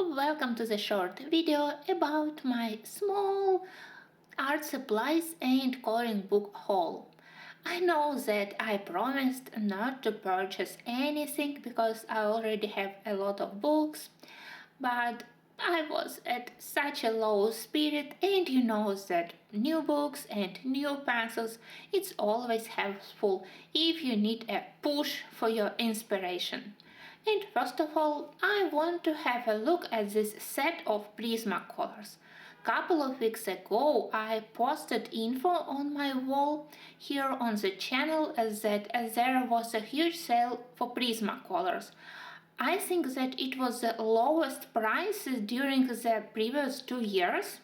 Welcome to the short video about my small art supplies and coloring book haul. I know that I promised not to purchase anything because I already have a lot of books, but I was at such a low spirit, and you know that new books and new pencils, it's always helpful if you need a push for your inspiration. And first of all, I want to have a look at this set of Prismacolors. Couple of weeks ago, I posted info on my wall here on the channel that there was a huge sale for Prismacolors. I think that it was the lowest price during the previous 2 years,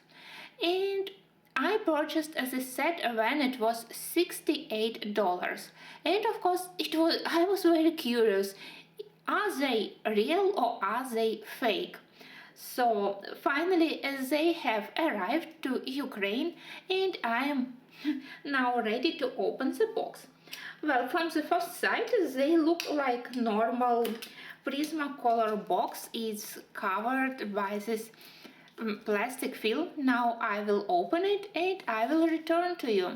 and I purchased the set when it was $68. And of course, I was very curious. Are they real or are they fake? So finally they have arrived to Ukraine, and I am now ready to open the box. Well, from the first sight they look like normal Prismacolor box. Is covered by this plastic film. Now I will open it and I will return to you.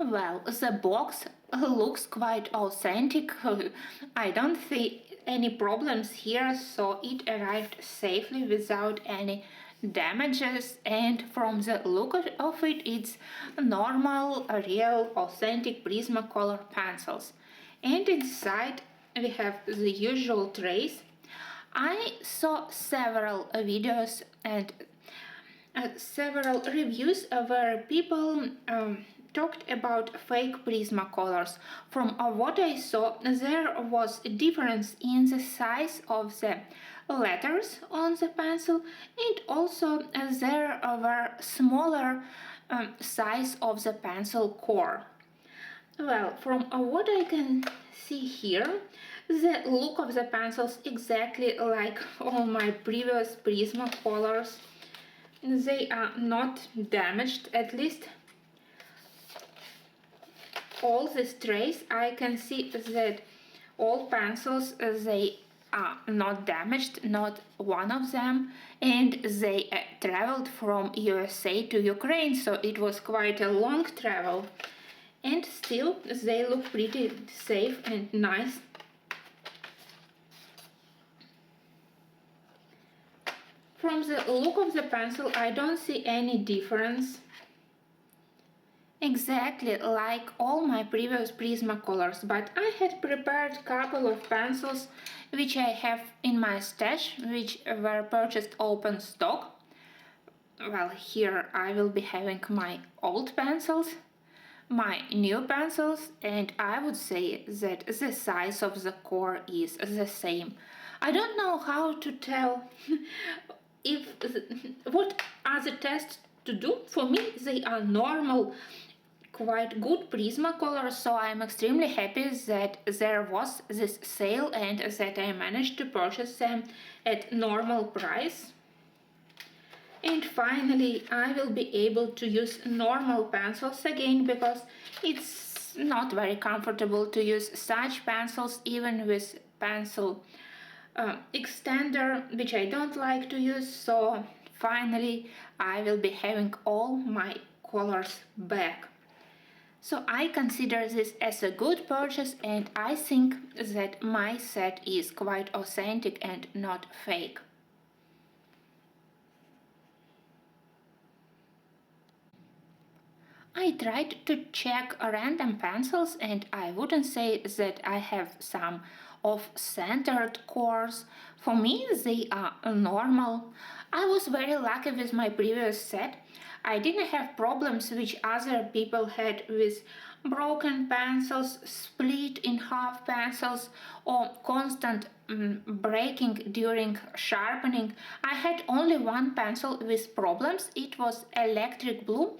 Well, the box looks quite authentic. I don't see any problems here, so it arrived safely without any damages, and from the look of it, it's normal, real, authentic Prismacolor pencils. And inside we have the usual trays. I saw several videos and several reviews where people talked about fake Prismacolors. From what I saw, there was a difference in the size of the letters on the pencil, and also there were smaller size of the pencil core. Well, from what I can see here, the look of the pencils exactly like all my previous Prismacolors. They are not damaged, at least all these trays. I can see that all pencils, they are not damaged, not one of them, and they traveled from USA to Ukraine, so it was quite a long travel, and still they look pretty safe and nice. From the look of the pencil, I don't see any difference. Exactly like all my previous Prismacolors, but I had prepared a couple of pencils which I have in my stash, which were purchased open stock. Well, here I will be having my old pencils, my new pencils, and I would say that the size of the core is the same. I don't know how to tell what are the tests to do. For me, they are normal, quite good Prismacolor, so I'm extremely happy that there was this sale and that I managed to purchase them at normal price. And finally I will be able to use normal pencils again, because it's not very comfortable to use such pencils even with pencil extender, which I don't like to use. So finally I will be having all my colors back. So I consider this as a good purchase, and I think that my set is quite authentic and not fake. I tried to check random pencils, and I wouldn't say that I have some off-centered cores. For me, they are normal. I was very lucky with my previous set. I didn't have problems which other people had with broken pencils, split in half pencils, or constant breaking during sharpening. I had only one pencil with problems. It was electric blue.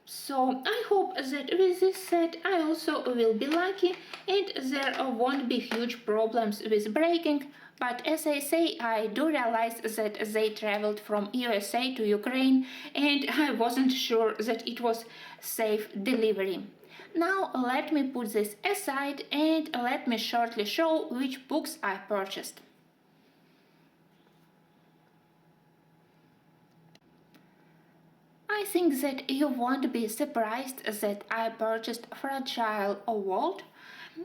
So I hope that with this set I also will be lucky and there won't be huge problems with breaking. But as I say, I do realize that they traveled from USA to Ukraine, and I wasn't sure that it was safe delivery. Now let me put this aside and let me shortly show which books I purchased. I think that you won't be surprised that I purchased Fragile World.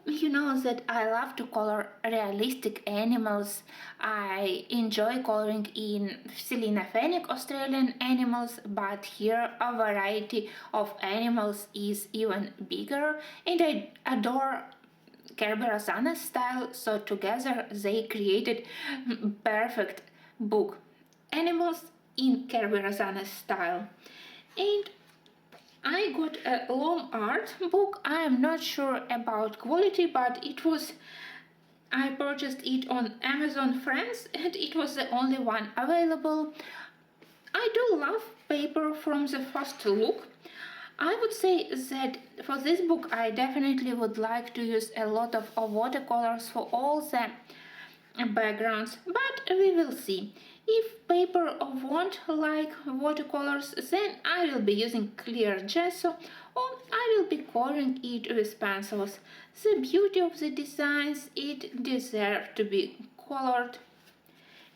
You know that I love to color realistic animals. I enjoy coloring in Selena Fennec Australian animals, but here a variety of animals is even bigger, and I adore Kerberasana's style, so together they created perfect book. Animals in Kerberasana's style. And I got a long art book. I am not sure about quality, but I purchased it on Amazon France and it was the only one available. I do love paper from the first look. I would say that for this book I definitely would like to use a lot of watercolors for all the backgrounds, but we will see. If paper won't like watercolors, then I will be using clear gesso or I will be coloring it with pencils. The beauty of the designs, it deserves to be colored.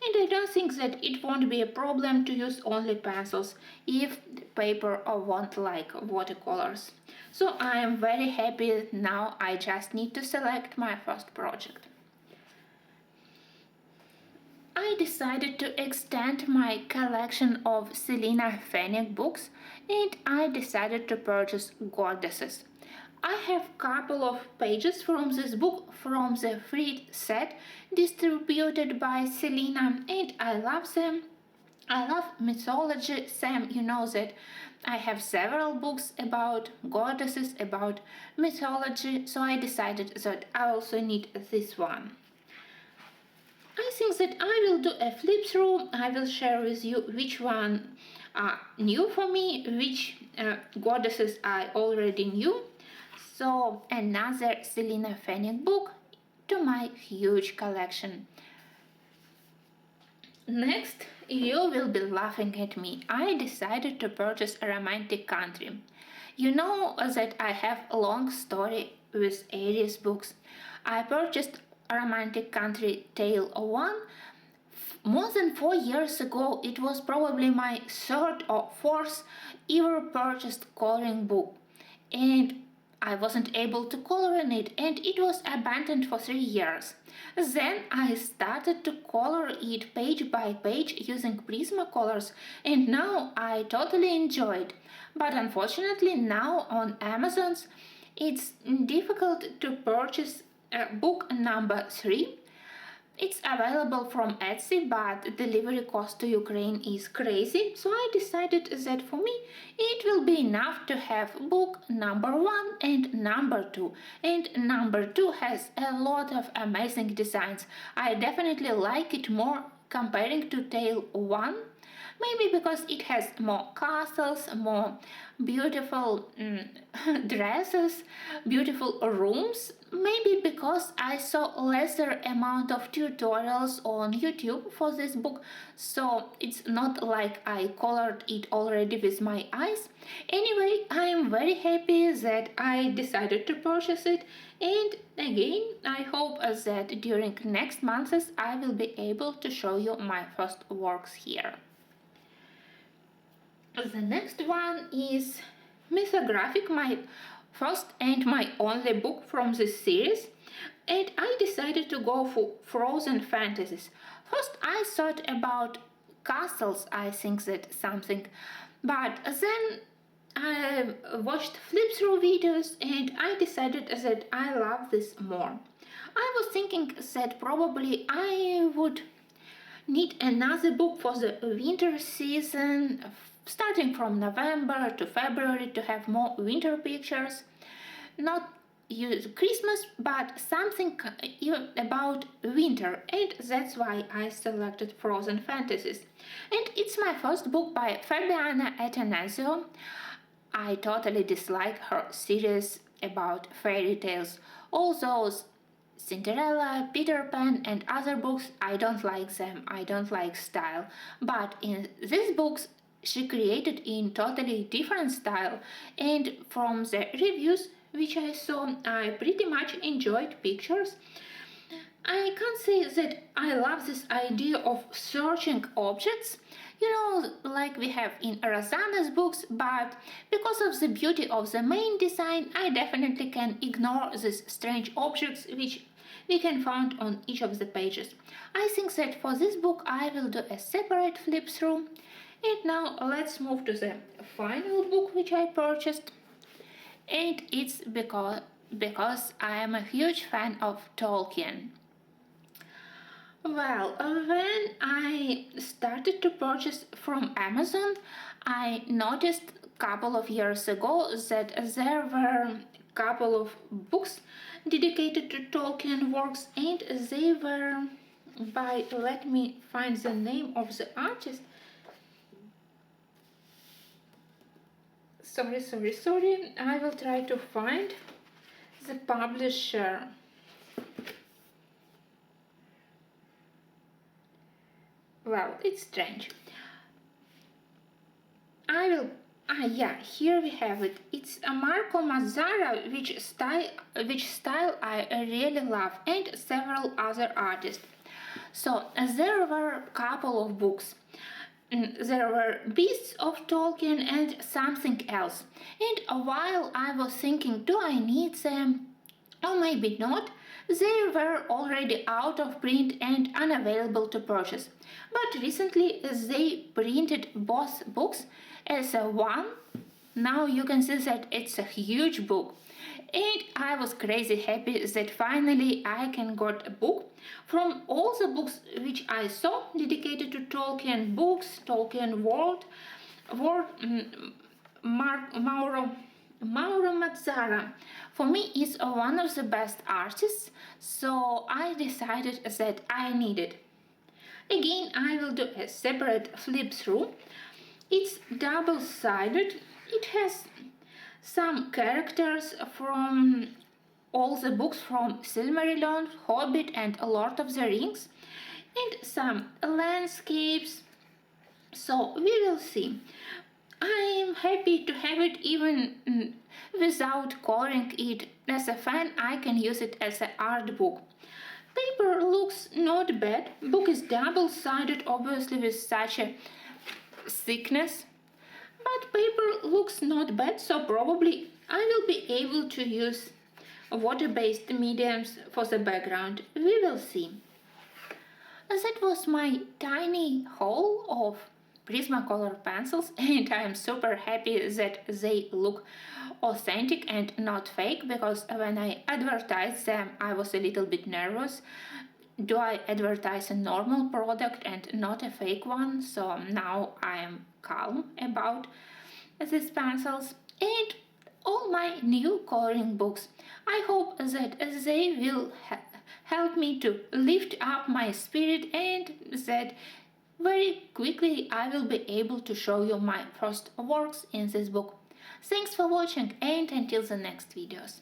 And I don't think that it won't be a problem to use only pencils if paper won't like watercolors. So I am very happy that now I just need to select my first project. I decided to extend my collection of Selena Fennec books and I decided to purchase Goddesses. I have a couple of pages from this book from the free set distributed by Selena and I love them. I love mythology. Sam, you know that I have several books about goddesses, about mythology, so I decided that I also need this one. I think that I will do a flip through. I will share with you which one are new for me, which goddesses I already knew. So another Selena Fennec book to my huge collection. Next, you will be laughing at me. I decided to purchase a romantic country. You know that I have a long story with Aries books. I purchased Romantic Country Tale 1 more than 4 years ago. It was probably my third or fourth ever purchased coloring book, and I wasn't able to color in it, and it was abandoned for 3 years. Then I started to color it page by page using Prismacolors, and now I totally enjoy it. But unfortunately now on Amazon's it's difficult to purchase book number 3. It's available from Etsy, but delivery cost to Ukraine is crazy, so I decided that for me it will be enough to have book number 1 and number 2. And number 2 has a lot of amazing designs. I definitely like it more comparing to Tale 1. Maybe because it has more castles, more beautiful dresses, beautiful rooms. Maybe because I saw lesser amount of tutorials on YouTube for this book, so it's not like I colored it already with my eyes. Anyway, I am very happy that I decided to purchase it, and again I hope that during next months I will be able to show you my first works here. The next one is Mythographic, my first and my only book from this series, and I decided to go for frozen fantasies. First I thought about castles, I think that something, but then I watched flip through videos and I decided that I love this more. I was thinking that probably I would need another book for the winter season, starting from November to February, to have more winter pictures. Not use Christmas, but something about winter, and that's why I selected Frozen Fantasies. And it's my first book by Fabiana Attanasio. I totally dislike her series about fairy tales. All those Cinderella, Peter Pan, and other books, I don't like them. I don't like style. But in these books, she created in totally different style, and from the reviews which I saw, I pretty much enjoyed pictures. I can't say that I love this idea of searching objects, like we have in Rosanna's books, but because of the beauty of the main design, I definitely can ignore these strange objects which we can find on each of the pages. I think that for this book I will do a separate flip through. And now let's move to the final book which I purchased. And it's because I am a huge fan of Tolkien. Well, when I started to purchase from Amazon, I noticed a couple of years ago that there were a couple of books dedicated to Tolkien works, and they were by, let me find the name of the artist. Sorry. I will try to find the publisher. Well, it's strange. Here we have it. It's a Marco Mazzara, which style I really love, and several other artists. So there were a couple of books. There were Beasts of Tolkien and something else. And while I was thinking, do I need them? Or maybe not. They were already out of print and unavailable to purchase. But recently they printed both books as a one. Now you can see that it's a huge book. And I was crazy happy that finally I can get a book from all the books which I saw dedicated to Tolkien books, Tolkien world, Mauro Mazzara. For me, is one of the best artists, so I decided that I need it. Again, I will do a separate flip through. It's double-sided. It has some characters from all the books from Silmarillion, Hobbit and Lord of the Rings, and some landscapes. So we will see. I am happy to have it even without coloring it. As a fan, I can use it as an art book. Paper looks not bad. Book is double-sided, obviously with such a thickness. But paper looks not bad, so probably I will be able to use water-based mediums for the background. We will see. That was my tiny haul of Prismacolor pencils, and I am super happy that they look authentic and not fake, because when I advertised them I was a little bit nervous. Do I advertise a normal product and not a fake one? So now I am calm about these pencils and all my new coloring books. I hope that they will help me to lift up my spirit, and that very quickly I will be able to show you my first works in this book. Thanks for watching, and until the next videos.